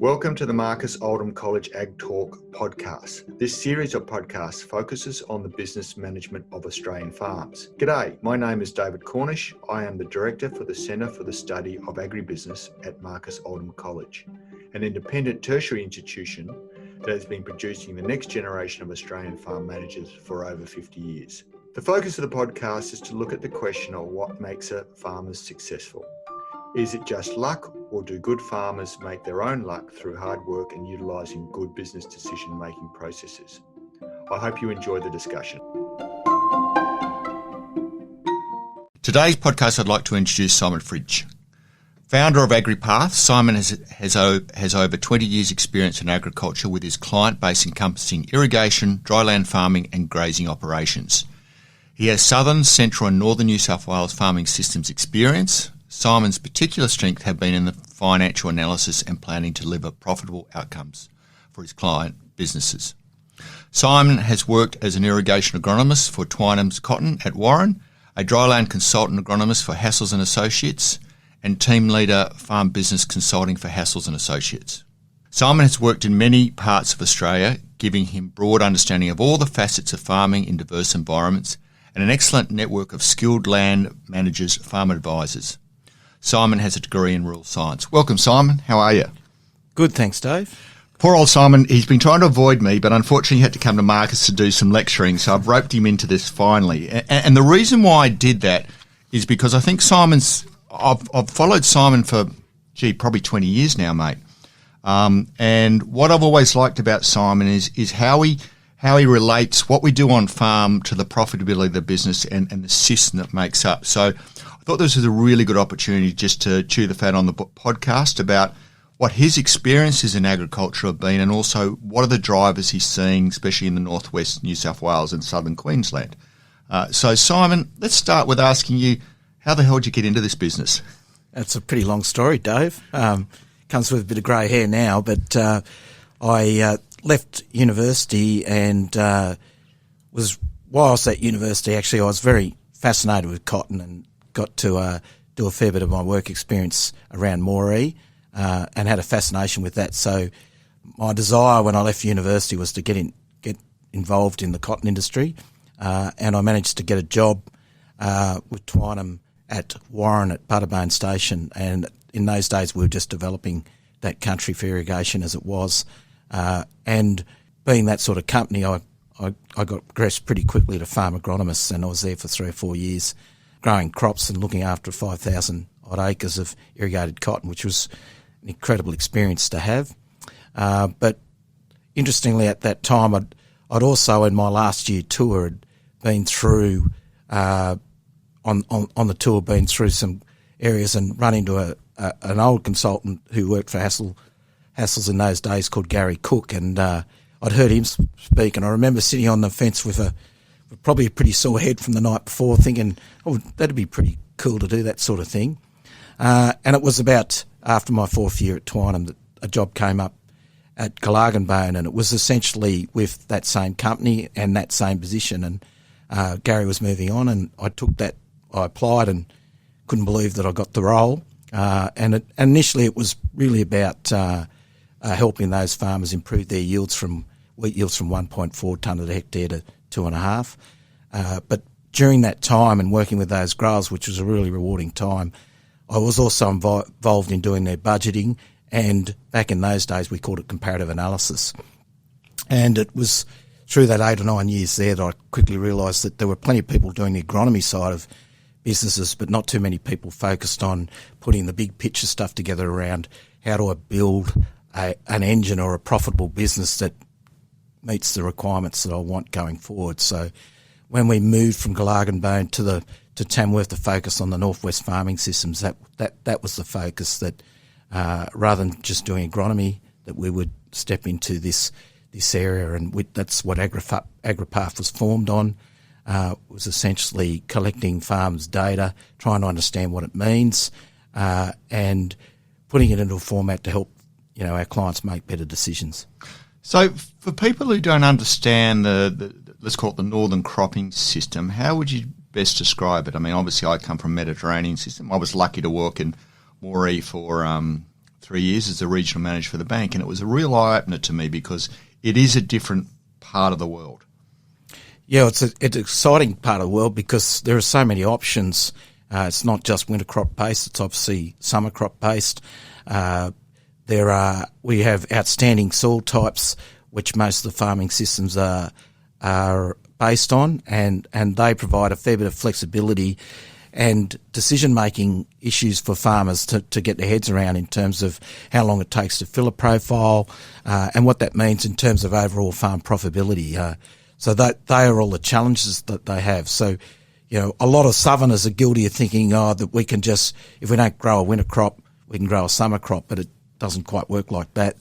Welcome to the Marcus Oldham College AgTalk podcast. This series of podcasts focuses on the business management of Australian farms. G'day, my name is Dave Cornish. I am the Director for the Centre for the Study of Agribusiness at Marcus Oldham College, an independent tertiary institution that has been producing the next generation of Australian farm managers for over 50 years. The focus of the podcast is to look at the question of what makes a farmer successful. Is it just luck, or do good farmers make their own luck through hard work and utilising good business decision-making processes? I hope you enjoy the discussion. Today's podcast, I'd like to introduce Simon Fritsch. Founder of Agripath, Simon has over 20 years' experience in agriculture with his client base encompassing irrigation, dryland farming and grazing operations. He has southern, central and northern New South Wales farming systems experience. Simon's particular strengths have been in the financial analysis and planning to deliver profitable outcomes for his client businesses. Simon has worked as an irrigation agronomist for Twynam Cotton at Warren, a dryland consultant agronomist for Hassall Associates, and team leader farm business consulting for Hassall Associates. Simon has worked in many parts of Australia, giving him broad understanding of all the facets of farming in diverse environments and an excellent network of skilled land managers, farm advisors. Simon has a degree in rural science. Welcome, Simon. How are you? Good, thanks, Dave. Poor old Simon, he's been trying to avoid me, but unfortunately he had to come to Marcus to do some lecturing, so I've roped him into this finally. And the reason why I did that is because I think I've followed Simon for, probably 20 years now, mate. And what I've always liked about Simon is how he relates what we do on farm to the profitability of the business and the system that makes up. So I thought this was a really good opportunity just to chew the fat on the podcast about what his experiences in agriculture have been and also what are the drivers he's seeing, especially in the northwest New South Wales and southern Queensland. So Simon, let's start with asking you, how the hell did you get into this business? That's a pretty long story, Dave. Comes with a bit of grey hair now, but I left university and while I was at university, actually I was very fascinated with cotton and got to do a fair bit of my work experience around Moree and had a fascination with that. So my desire when I left university was to get involved in the cotton industry, and I managed to get a job with Twynam at Warren at Butterbone Station, and in those days we were just developing that country for irrigation as it was, and being that sort of company, I got progressed pretty quickly to farm agronomist, and I was there for 3 or 4 years growing crops and looking after 5,000 odd acres of irrigated cotton, which was an incredible experience to have. But interestingly, at that time, I'd also in my last year tour had been through on the tour, been through some areas and run into an old consultant who worked for Hassall's in those days called Gary Cook, and I'd heard him speak, and I remember sitting on the fence with probably a pretty sore head from the night before, thinking, oh, that'd be pretty cool to do that sort of thing. And it was about after my 4th year at Twynam that a job came up at Glargenbone, and it was essentially with that same company and that same position, and Gary was moving on, and I took that, I applied and couldn't believe that I got the role. And initially it was really about helping those farmers improve their wheat yields from 1.4 tonne a hectare to 2.5. But during that time and working with those growers, which was a really rewarding time, I was also involved in doing their budgeting, and back in those days we called it comparative analysis. And it was through that 8 or 9 years there that I quickly realised that there were plenty of people doing the agronomy side of businesses, but not too many people focused on putting the big picture stuff together around how do I build an engine or a profitable business that meets the requirements that I want going forward. So when we moved from Glargenbone to Tamworth to focus on the northwest farming systems, that was the focus, that rather than just doing agronomy, that we would step into this area, and that's what Agripath was formed on. Was essentially collecting farms' data, trying to understand what it means, and putting it into a format to help our clients make better decisions. So for people who don't understand the let's call it the northern cropping system, how would you best describe it? I mean, obviously I come from a Mediterranean system. I was lucky to work in Moree for 3 years as a regional manager for the bank, and it was a real eye-opener to me because it is a different part of the world. Yeah, it's an exciting part of the world because there are so many options. It's not just winter crop based; it's obviously summer crop based. We have outstanding soil types, which most of the farming systems are based on, and they provide a fair bit of flexibility and decision-making issues for farmers to get their heads around in terms of how long it takes to fill a profile and what that means in terms of overall farm profitability. So they are all the challenges that they have. So, a lot of southerners are guilty of thinking, that we can just, if we don't grow a winter crop, we can grow a summer crop, but it doesn't quite work like that.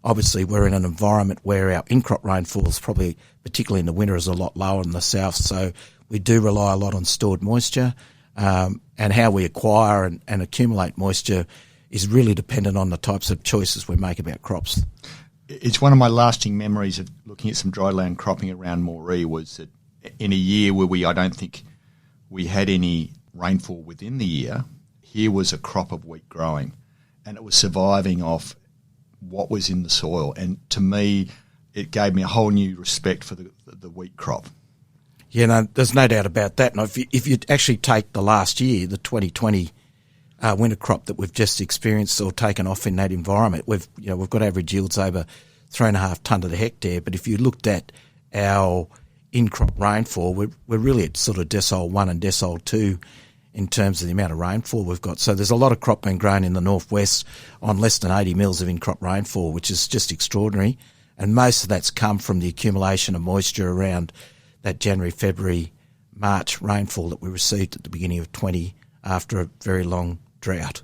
Obviously, we're in an environment where our in-crop rainfall is probably, particularly in the winter, is a lot lower in the south. So we do rely a lot on stored moisture, and how we acquire and accumulate moisture is really dependent on the types of choices we make about crops. It's one of my lasting memories of looking at some dryland cropping around Moree was that in a year where I don't think we had any rainfall within the year, here was a crop of wheat growing, and it was surviving off what was in the soil. And to me, it gave me a whole new respect for the wheat crop. Yeah, no, there's no doubt about that. And if you actually take the last year, the 2020 winter crop that we've just experienced or taken off in that environment, we've got average yields over 3.5 tonne to the hectare. But if you looked at our in-crop rainfall, we're really at sort of decile 1 and decile 2 in terms of the amount of rainfall we've got. So there's a lot of crop being grown in the northwest on less than 80 mils of in-crop rainfall, which is just extraordinary. And most of that's come from the accumulation of moisture around that January, February, March rainfall that we received at the beginning of 20 after a very long drought.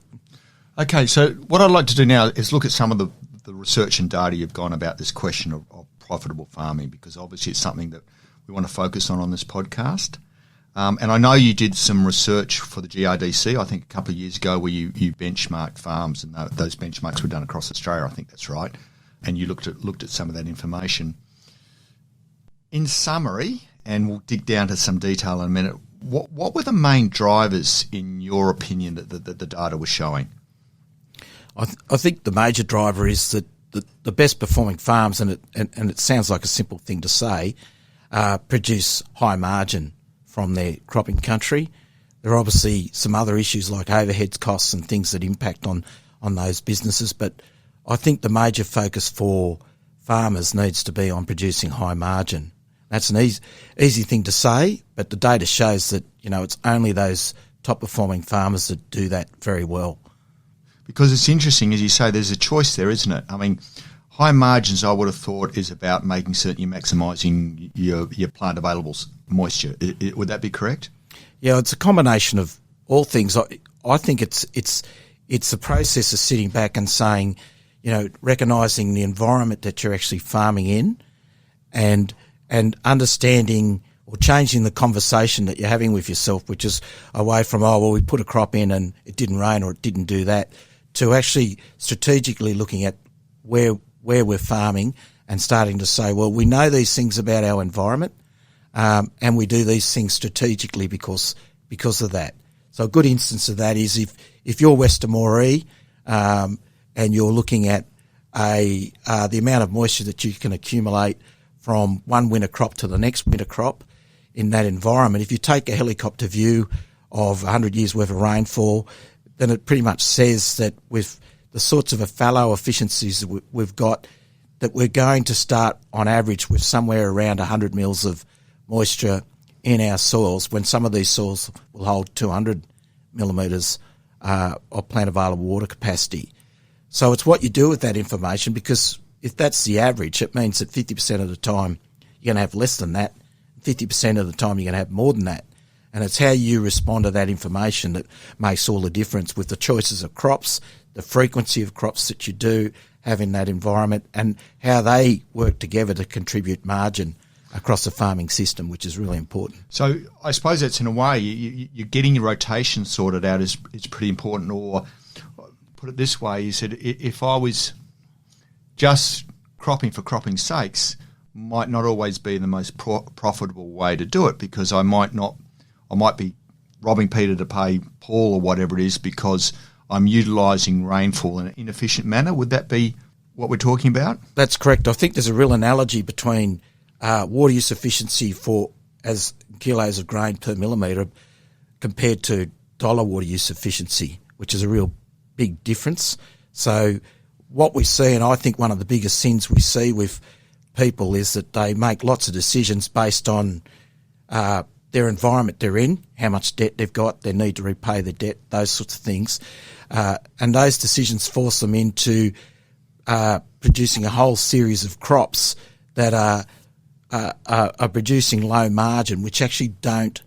Okay, so what I'd like to do now is look at some of the research and data you've gone about this question of profitable farming, because obviously it's something that we want to focus on this podcast. And I know you did some research for the GRDC, I think a couple of years ago, where you benchmarked farms, and those benchmarks were done across Australia, I think that's right, and you looked at some of that information. In summary, and we'll dig down to some detail in a minute, what were the main drivers, in your opinion, that the data was showing? I think the major driver is that the best performing farms, and it sounds like a simple thing to say, produce high margin from their cropping country. There are obviously some other issues like overheads costs and things that impact on those businesses, but I think the major focus for farmers needs to be on producing high margin. That's an easy thing to say, but the data shows that, it's only those top performing farmers that do that very well. Because it's interesting, as you say, there's a choice there, isn't it? I mean, high margins, I would have thought, is about making certain you're maximising your plant available moisture. Would that be correct? Yeah, it's a combination of all things. I think it's the process of sitting back and saying, recognising the environment that you're actually farming in, and understanding or changing the conversation that you're having with yourself, which is away from, we put a crop in and it didn't rain or it didn't do that, to actually strategically looking at where we're farming and starting to say, well, we know these things about our environment, and we do these things strategically because of that. So a good instance of that is if you're Western Moree, and you're looking at the amount of moisture that you can accumulate from one winter crop to the next winter crop in that environment, if you take a helicopter view of 100 years worth of rainfall, then it pretty much says that with the sorts of fallow efficiencies that we've got, that we're going to start on average with somewhere around 100 mils of moisture in our soils, when some of these soils will hold 200 millimetres of plant available water capacity. So it's what you do with that information, because if that's the average, it means that 50% of the time you're going to have less than that, 50% of the time you're going to have more than that. And it's how you respond to that information that makes all the difference with the choices of crops, the frequency of crops that you do have in that environment, and how they work together to contribute margin across the farming system, which is really important. So I suppose that's, in a way, you're getting your rotation sorted out is pretty important. Or put it this way, you said, if I was just cropping for cropping's sakes, might not always be the most profitable way to do it, because I might be robbing Peter to pay Paul or whatever it is, because I'm utilising rainfall in an inefficient manner. Would that be what we're talking about? That's correct. I think there's a real analogy between water use efficiency as kilos of grain per millimetre compared to dollar water use efficiency, which is a real big difference. So what we see, and I think one of the biggest sins we see with people, is that they make lots of decisions based on their environment they're in, how much debt they've got, their need to repay the debt, those sorts of things. And those decisions force them into producing a whole series of crops that are producing low margin, which actually don't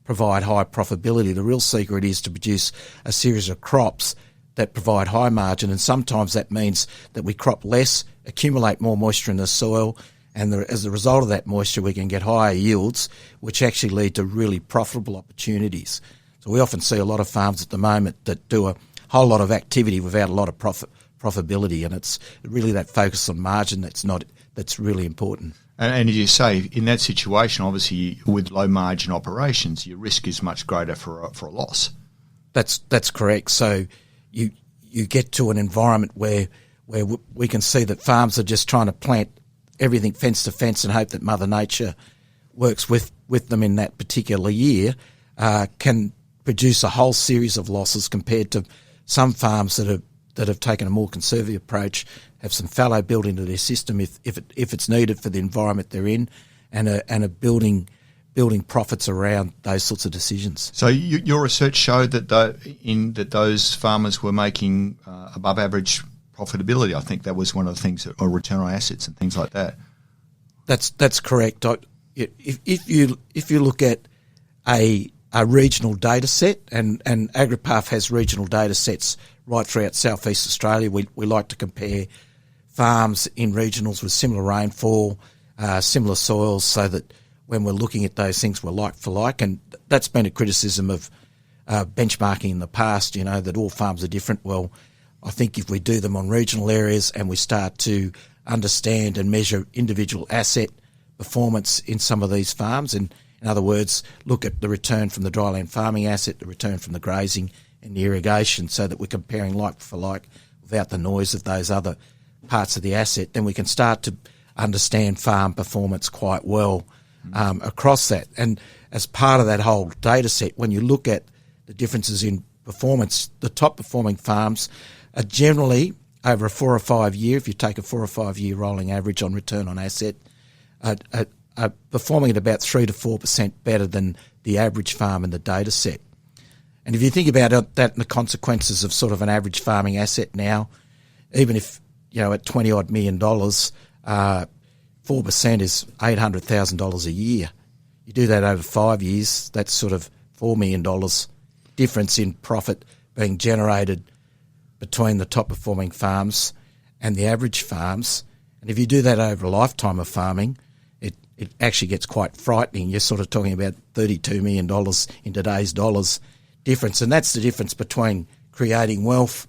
provide high profitability. The real secret is to produce a series of crops that provide high margin, and sometimes that means that we crop less, accumulate more moisture in the soil, and as a result of that moisture we can get higher yields, which actually lead to really profitable opportunities. So we often see a lot of farms at the moment that do a whole lot of activity without a lot of profitability, and it's really that focus on margin that's really important. And as you say, in that situation, obviously with low margin operations, your risk is much greater for a loss. That's correct. So you get to an environment where we can see that farms are just trying to plant everything fence to fence and hope that Mother Nature works with them in that particular year, can produce a whole series of losses compared to some farms that have taken a more conservative approach, have some fallow built into their system if it's needed for the environment they're in, and are building profits around those sorts of decisions. So your research showed that those farmers were making above average profitability. I think that was one of the things, or return on assets and things like that. That's correct. If you look at a regional data set, and Agripath has regional data sets right throughout Southeast Australia. We like to compare farms in regionals with similar rainfall, similar soils, so that when we're looking at those things, we're like for like. And that's been a criticism of benchmarking in the past, that all farms are different. Well, I think if we do them on regional areas and we start to understand and measure individual asset performance in some of these farms, and in other words, look at the return from the dryland farming asset, the return from the grazing and the irrigation, so that we're comparing like for like without the noise of those other parts of the asset, then we can start to understand farm performance quite well across that. And as part of that whole data set, when you look at the differences in performance, the top performing farms are generally over a 4 or 5 year, if you take a 4 or 5 year rolling average on return on asset, are performing at about 3 to 4% better than the average farm in the data set. And if you think about that and the consequences of sort of an average farming asset now, even if, at $20 odd million, 4% is $800,000 a year. You do that over 5 years, that's sort of $4 million difference in profit being generated between the top performing farms and the average farms. And if you do that over a lifetime of farming, it actually gets quite frightening. You're sort of talking about $32 million in today's dollars difference. And that's the difference between creating wealth,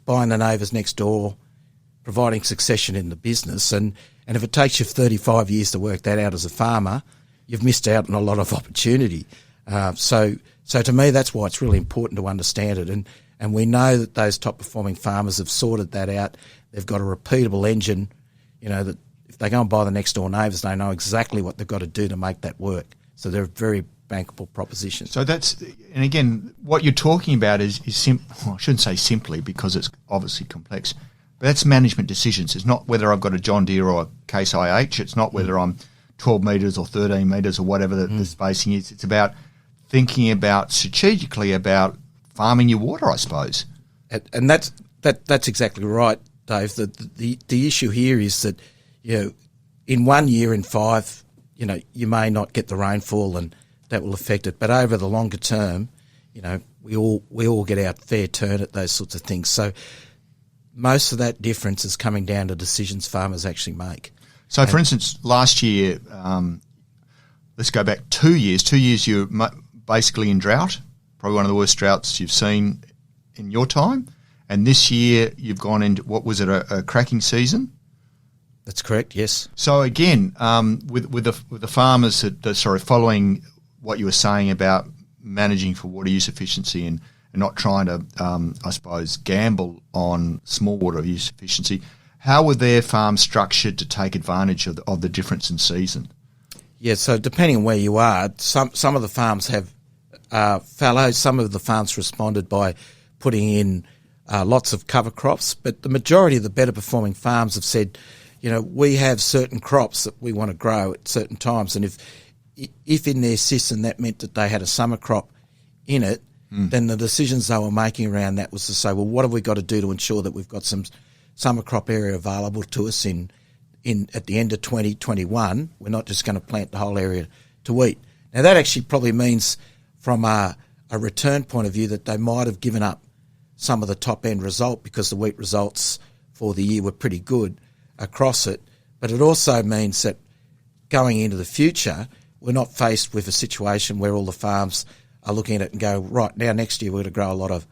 buying the neighbours next door, providing succession in the business. And if it takes you 35 years to work that out as a farmer, you've missed out on a lot of opportunity. So to me, that's why it's really important to understand it. And we know that those top performing farmers have sorted that out. They've got a repeatable engine, that if they go and buy the next door neighbours, they know exactly what they've got to do to make that work. So they're a very bankable proposition. So and again, what you're talking about is I shouldn't say simply, because it's obviously complex, but that's management decisions. It's not whether I've got a John Deere or a Case IH. It's not whether I'm 12 metres or 13 metres or whatever the spacing is. It's about thinking about strategically about farming your water, I suppose. And that's exactly right, Dave. The issue here is that, in 1 year in 5, you may not get the rainfall and that will affect it. But over the longer term, we all get our fair turn at those sorts of things. So most of that difference is coming down to decisions farmers actually make. So, for instance, last year, let's go back 2 years. 2 years you're basically in drought, probably one of the worst droughts you've seen in your time. And this year you've gone into, what was it, a cracking season? That's correct, yes. So again, with the farmers that following what you were saying about managing for water use efficiency and and not trying to, I suppose, gamble on small water use efficiency, how were their farms structured to take advantage of the difference in season? Yeah, so depending on where you are, some of the farms have fallows. Some of the farms responded by putting in lots of cover crops, but the majority of the better performing farms have said, we have certain crops that we want to grow at certain times, and if in their system that meant that they had a summer crop in it, then the decisions they were making around that was to say, well, what have we got to do to ensure that we've got some summer crop area available to us in at the end of 2021? We're not just going to plant the whole area to wheat. Now that actually probably means from a return point of view that they might have given up some of the top end result because the wheat results for the year were pretty good across it. But it also means that going into the future, we're not faced with a situation where all the farms are looking at it and go, right, now next year we're going to grow a lot of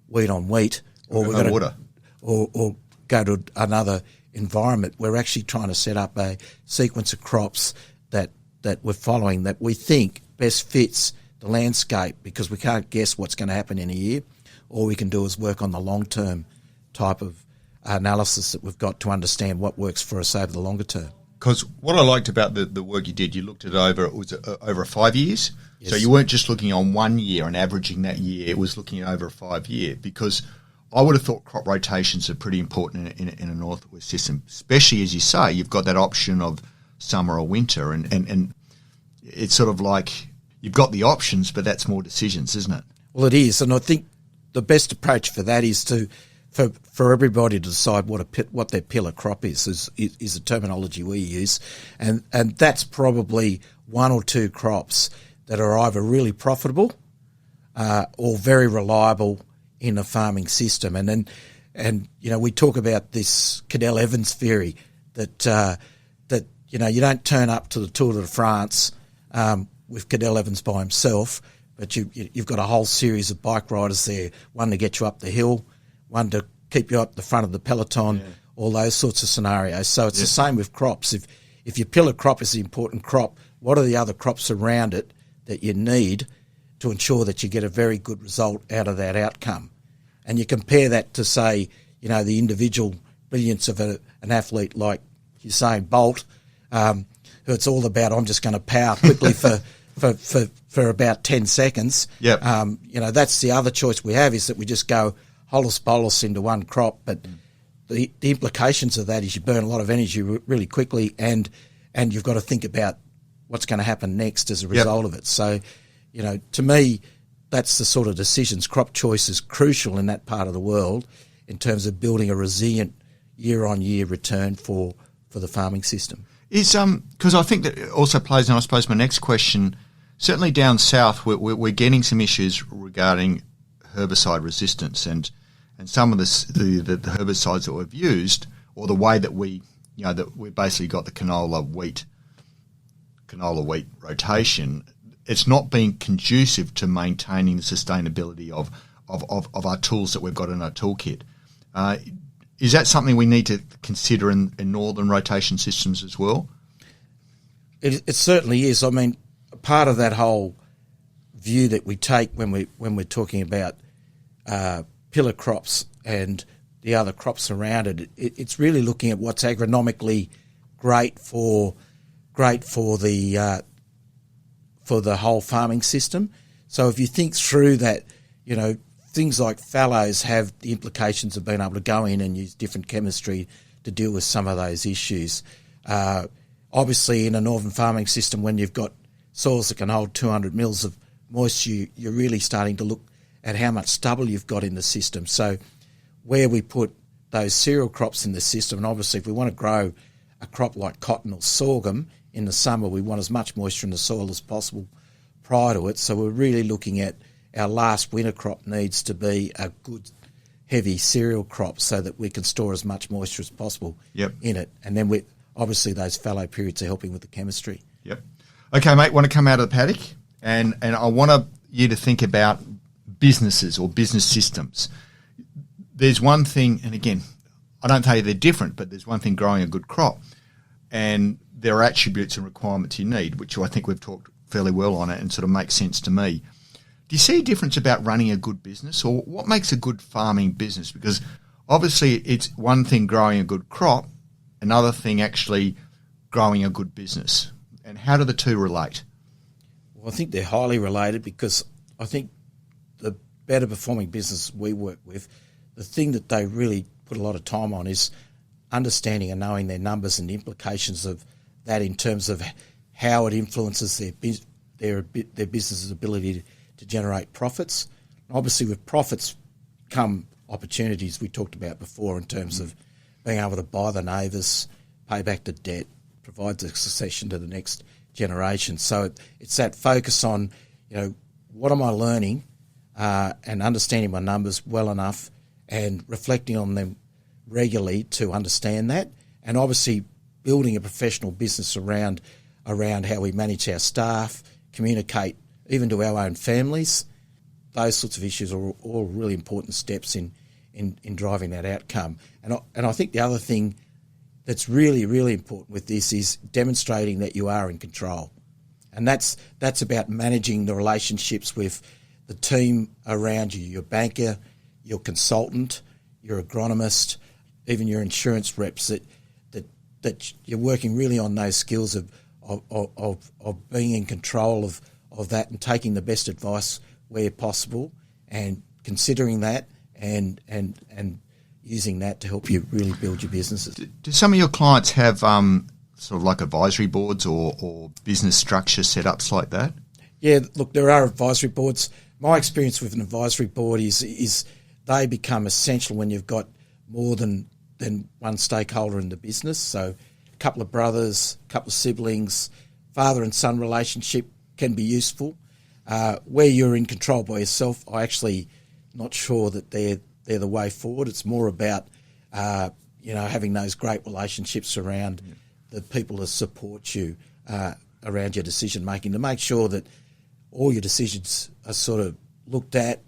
wheat on wheat, or we're going to or go to another environment. We're actually trying to set up a sequence of crops that we're following that we think best fits the landscape, because we can't guess what's going to happen in a year. All we can do is work on the long-term type of analysis that we've got to understand what works for us over the longer term. Because what I liked about the work you did, you looked at over 5 years. Yes. So you weren't just looking on 1 year and averaging that year. It was looking at over a 5 year, because I would have thought crop rotations are pretty important in a northwest system, especially, as you say, you've got that option of summer or winter, and it's sort of like you've got the options, but that's more decisions, isn't it? Well, it is, and I think the best approach for that is for everybody to decide what their pillar crop is the terminology we use, and that's probably one or two crops that are either really profitable or very reliable in a farming system. And we talk about this Cadell-Evans theory that you don't turn up to the Tour de France with Cadell-Evans by himself, but you've got a whole series of bike riders there, one to get you up the hill, one to keep you up the front of the peloton, all those sorts of scenarios. So it's the same with crops. If your pillar crop is the important crop, what are the other crops around it that you need to ensure that you get a very good result out of that outcome? And you compare that to, say, the individual brilliance of an athlete like Usain Bolt, who it's all about, I'm just going to power quickly for about 10 seconds. Yep. That's the other choice we have, is that we just go holus bolus into one crop. But the implications of that is you burn a lot of energy really quickly, and you've got to think about what's going to happen next as a result of it. So, to me, that's the sort of decisions. Crop choice is crucial in that part of the world in terms of building a resilient year-on-year return for the farming system. Is because I think that it also plays, and I suppose my next question, certainly down south, we're getting some issues regarding herbicide resistance, and some of the herbicides that we've used, or the way that we basically got the canola wheat rotation, it's not been conducive to maintaining the sustainability of our tools that we've got in our toolkit. Is that something we need to consider in northern rotation systems as well? It certainly is. I mean, part of that whole view that we take when we're talking about pillar crops and the other crops around it, it's really looking at what's agronomically great for the whole farming system. So if you think through that, things like fallows have the implications of being able to go in and use different chemistry to deal with some of those issues. Obviously, in a northern farming system, when you've got soils that can hold 200 mils of moisture, you're really starting to look at how much stubble you've got in the system. So where we put those cereal crops in the system, and obviously if we want to grow a crop like cotton or sorghum in the summer, we want as much moisture in the soil as possible prior to it. So we're really looking at our last winter crop needs to be a good heavy cereal crop so that we can store as much moisture as possible in it. And then obviously those fallow periods are helping with the chemistry. Yep. Okay, mate, want to come out of the paddock, and I want you to think about businesses or business systems. There's one thing, and again, I don't tell you they're different, but there's one thing growing a good crop, and there are attributes and requirements you need, which I think we've talked fairly well on it and sort of makes sense to me. Do you see a difference about running a good business, or what makes a good farming business? Because obviously it's one thing growing a good crop, another thing actually growing a good business. And how do the two relate? Well, I think they're highly related, because I think the better performing business we work with, the thing that they really put a lot of time on is understanding and knowing their numbers and the implications of that in terms of how it influences their business's ability to generate profits. Obviously, with profits come opportunities we talked about before in terms of being able to buy the neighbours, pay back the debt, provide the succession to the next generation. So it's that focus on, what am I learning, and understanding my numbers well enough and reflecting on them regularly to understand that, and obviously building a professional business around how we manage our staff, communicate even to our own families. Those sorts of issues are all really important steps in driving that outcome. And I think the other thing that's really, really important with this is demonstrating that you are in control. And that's about managing the relationships with the team around you, your banker, your consultant, your agronomist, even your insurance reps, that you're working really on those skills of being in control of that and taking the best advice where possible and considering that and using that to help you really build your businesses. Do some of your clients have sort of like advisory boards or business structure setups like that? Yeah, look, there are advisory boards. My experience with an advisory board is they become essential when you've got more than one stakeholder in the business. So a couple of brothers, a couple of siblings, father and son relationship can be useful. Where you're in control by yourself, I actually not sure that they're the way forward. It's more about having those great relationships around the people that support you around your decision making, to make sure that all your decisions are sort of looked at,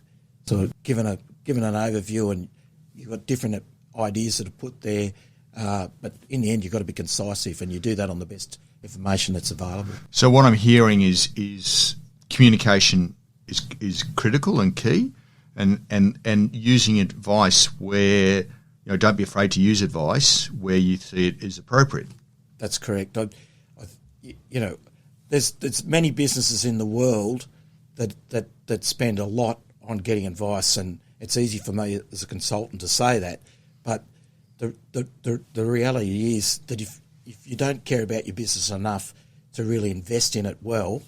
sort of given an overview, and you've got different ideas that are put there. But in the end, you've got to be concisive, and you do that on the best information that's available. So what I'm hearing is communication is critical and key, and using advice where, don't be afraid to use advice where you see it is appropriate. That's correct. There's many businesses in the world that spend a lot on getting advice, and it's easy for me as a consultant to say that, but the reality is that if you don't care about your business enough to really invest in it well,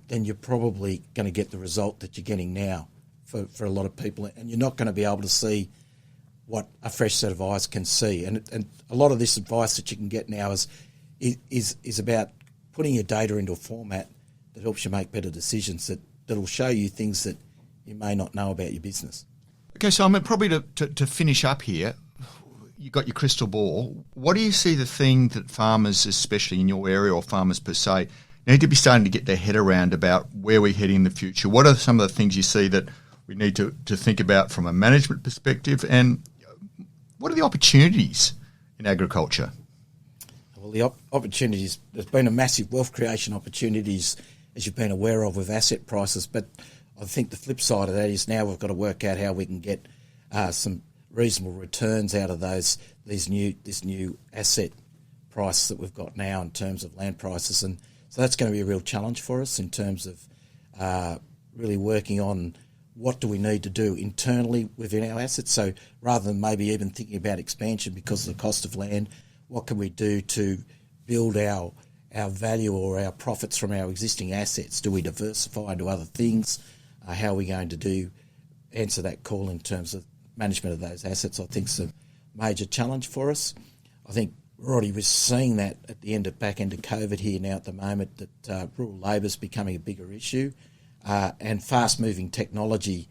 then you're probably going to get the result that you're getting now for a lot of people, and you're not going to be able to see what a fresh set of eyes can see. And a lot of this advice that you can get now is about putting your data into a format that helps you make better decisions, that'll show you things that you may not know about your business. Okay, so I'm probably to finish up here, you've got your crystal ball. What do you see the thing that farmers, especially in your area, or farmers per se, need to be starting to get their head around about where we're heading in the future? What are some of the things you see that we need to think about from a management perspective, and what are the opportunities in agriculture? Well, the opportunities, there's been a massive wealth creation opportunities, as you've been aware of, with asset prices, but I think the flip side of that is now we've got to work out how we can get some reasonable returns out of this new asset price that we've got now in terms of land prices. And so that's going to be a real challenge for us in terms of really working on what do we need to do internally within our assets. So rather than maybe even thinking about expansion because of the cost of land, what can we do to build our value or our profits from our existing assets? Do we diversify into other things? How are we going to answer that call in terms of management of those assets? I think is a major challenge for us. I think we're seeing that at the back end of COVID here now at the moment, that rural labour is becoming a bigger issue, and fast-moving technology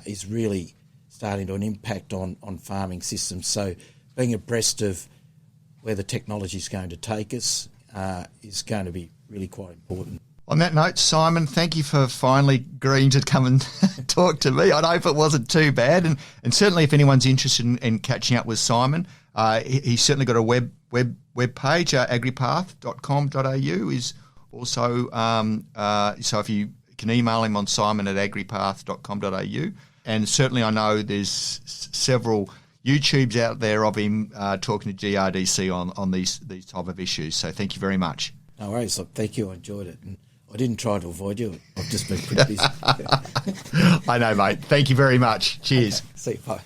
is really starting to an impact on farming systems. So being abreast of where the technology is going to take us is going to be really quite important. On that note, Simon, thank you for finally agreeing to come and talk to me. I hope it wasn't too bad. And certainly if anyone's interested in catching up with Simon, he's certainly got a web page, agripath.com.au is also, so if you can email him on simon@agripath.com.au. And certainly I know there's several YouTubes out there of him talking to GRDC on these type of issues. So thank you very much. No worries. Look, thank you. I enjoyed it. And I didn't try to avoid you. I've just been pretty busy. I know, mate. Thank you very much. Cheers. Okay. See you. Bye.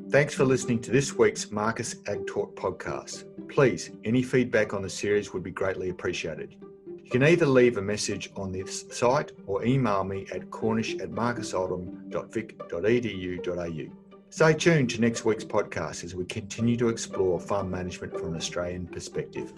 Thanks for listening to this week's Marcus AgTalk podcast. Please, any feedback on the series would be greatly appreciated. You can either leave a message on this site or email me at cornish@marcusoldham.vic.edu.au. Stay tuned to next week's podcast as we continue to explore farm management from an Australian perspective.